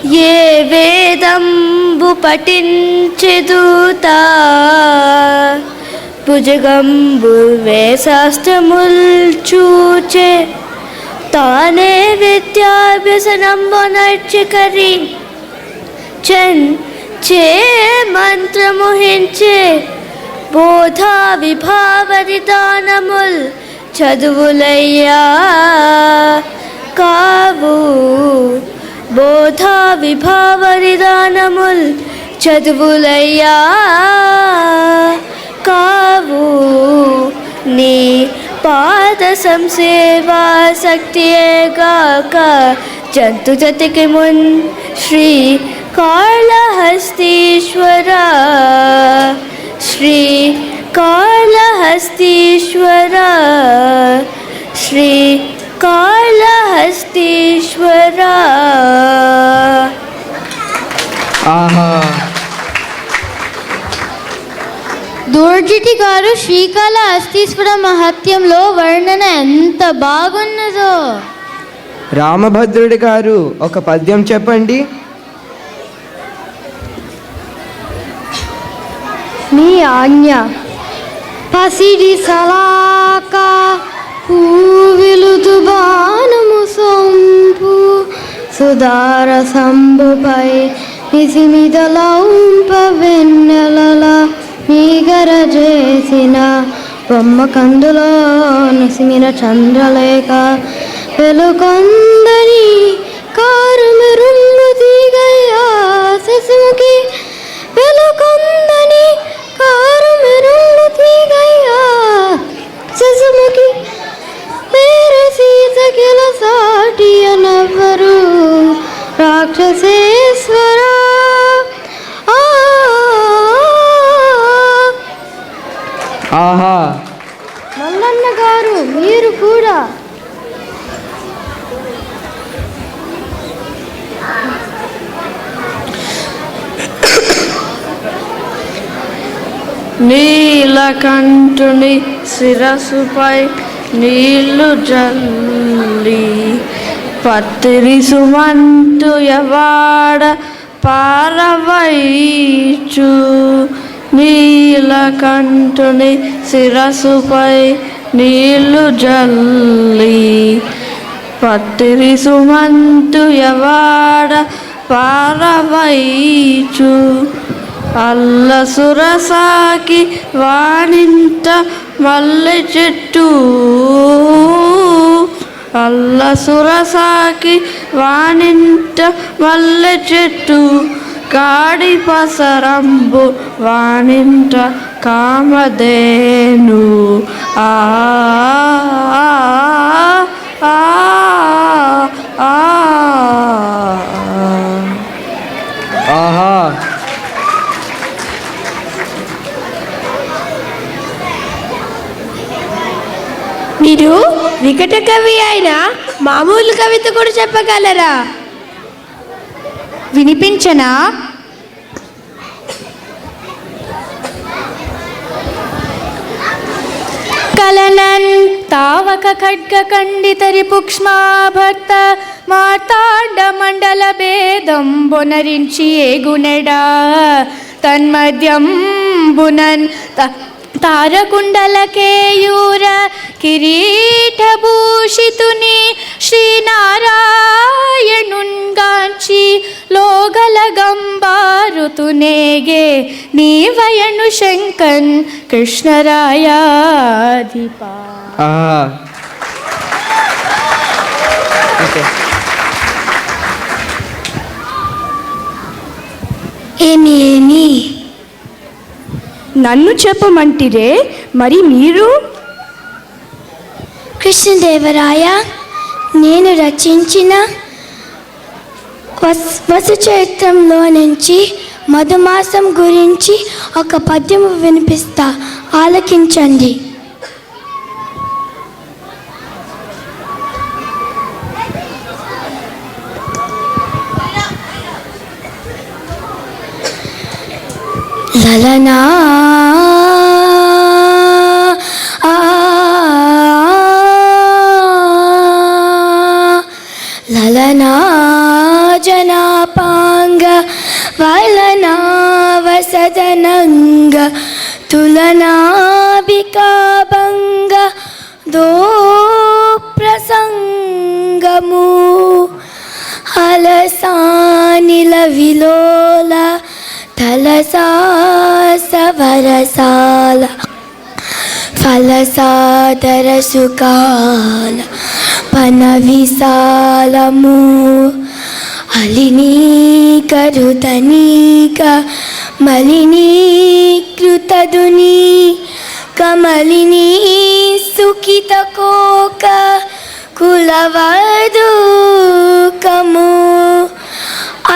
ఏ వేదంబు పఠించెదూత భుజగంబు శాస్త్రముల్ చూచే తానే విద్యాభ్యసనంబునర్చికరి చే మంత్రముహించే బోధా విభావరిదానముల్ చదువులయ్యా కావు. బోధా విభావరిదానముల్ చదువులయ్యా కావు. నీ పాద సంసేవా శక్తియేగాక జంతు జతికి మున్ శ్రీ కాళహస్తీశ్వర శ్రీ కాళహస్తీశ్వర శ్రీ కాళహస్తీశ్వర. ఆహా. దూర్జిటి గారు శ్రీకాళహస్తీశ్వర మహత్యంలో వర్ణన ఎంత బాగున్నదో. రామభద్రుడి గారు ఒక పద్యం చెప్పండి. మీ ఆజ్ఞ. పసిడి సలాక పూవిలుతు బాణము సొంపు సుధార సంబుపై నిసిమిదలంప వెన్నెలల మీగర చేసిన బొమ్మ కందులో నసిమిన చంద్రలేఖ వెలుకొందని కారు మెరుళ్ళు తీగయ్యా శశిముఖి వెలుకొందని కారు మెరుళ్ళు తీగయ్యా శశిముఖి పేరు సీతకిల సాటి అనవరు రాక్షసేశ్వర. ఆహా. మల్లన్న గారు మీరు కూడా. నీలకంఠుని శిరసుపై నీళ్లు జల్లి పత్రి సుమంతు యవాడ పారవైచు. నీలకంఠుని శిరసుపై నీళ్లు జల్లి పత్రి సుమంతు యవాడ పారవైచు. అల్ల సురసాకి వాణింత మల్లె చెట్టు అల్ల సురసాకి వాణింత మల్లె చెట్టు కాడి పసరంబు వాణింట కామధేను. ఆ ఆహా. మీరు వికట కవి అయినా మామూలు కవిత కూడా చెప్పగలరా? వినిపించనా? కలనన్ తావక ఖడ్గ ఖండితరి పుక్ష్మా భక్త మార్తాండ మండల భేదం బొనరించి ఏగునెడా తన్మధ్యం బునన్ తారకుండలకేయూర కిరీటభూషితుని శ్రీనారాయణుంగాంచి లోగల గంబారుతునేగే నీవయను శంకన్ కృష్ణరాయాధిపా. ఏమి నన్ను చెప్పమంటిరే, మరి మీరు? కృష్ణదేవరాయ, నేను రచించిన వసుచరిత్రంలో నుంచి మధుమాసం గురించి ఒక పద్యము వినిపిస్తా, ఆలకించండి. లలనా లలనా జనా పాపాంగ వలనావసదనంగ తులనాభికాభంగ దో ప్రసంగము అలసానిల విలోల తలసాసవరసాల ఫలసాదర సుకాల పన విశాలము అలినీకరుతనీక మలినీకృతదుని కమలినీ సుఖిత కోక కులవధూకము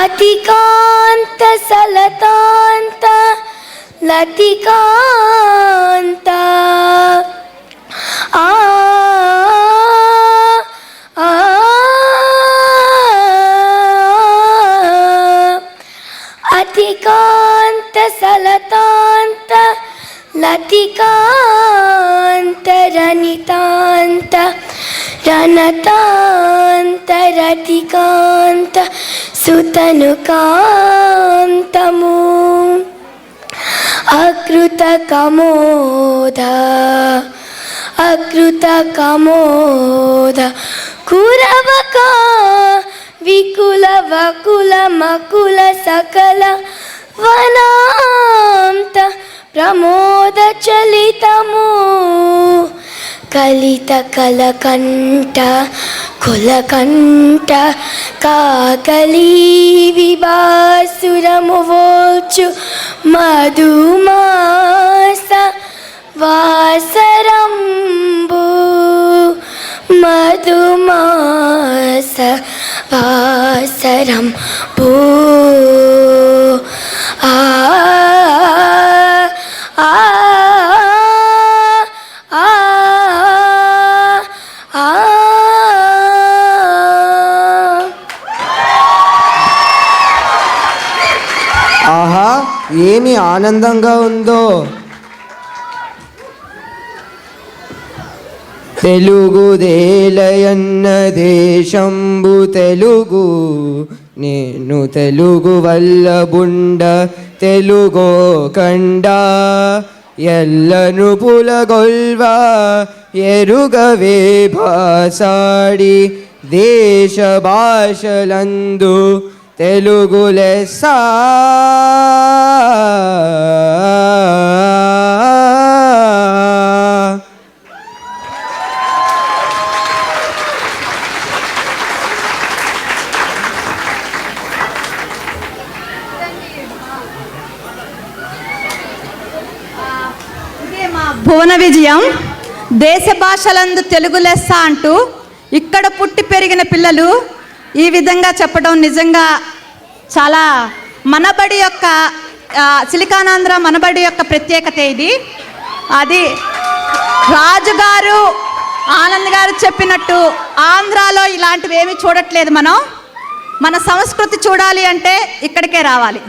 అతికాంత సలతాంత లతికాంత ఆ ఆ అతికాంత సలతాంత లతికాంత రనితాంత రణతాంత రతికాంత సుతనుకాంతము అకృత కమోద అకృత కమోద కురవక వికుల వకుల మకుల సకల వనాంత ప్రమోద చలితము కలిత కలకంఠ కులకంఠ కాకలీ విభాసురము వోచు మధుమాస వాసరంబు మధుమాస వాసరంబు ఆ ఆ ఆ ఆ ఆహా, ఏమి ఆనందంగా ఉందో. తెలుగుదేలయన్న దేశంబు తెలుగు, నేను తెలుగు వల్ల బుండ తెలుగో కండ, ఎల్లను పులగొల్వా ఎరుగవే భాసాడి, దేశ భాషలందు తెలుగు లెస్సా. భువన విజయం. దేశ భాషలందు తెలుగు లెస్స అంటూ ఇక్కడ పుట్టి పెరిగిన పిల్లలు ఈ విధంగా చెప్పడం నిజంగా చాలా మనబడి యొక్క సిలికానాంధ్ర మనబడి యొక్క ప్రత్యేకత ఇది. అది రాజుగారు ఆనంద్ గారు చెప్పినట్టు ఆంధ్రాలో ఇలాంటివి ఏమీ చూడట్లేదు. మన సంస్కృతి చూడాలి అంటే ఇక్కడికే రావాలి.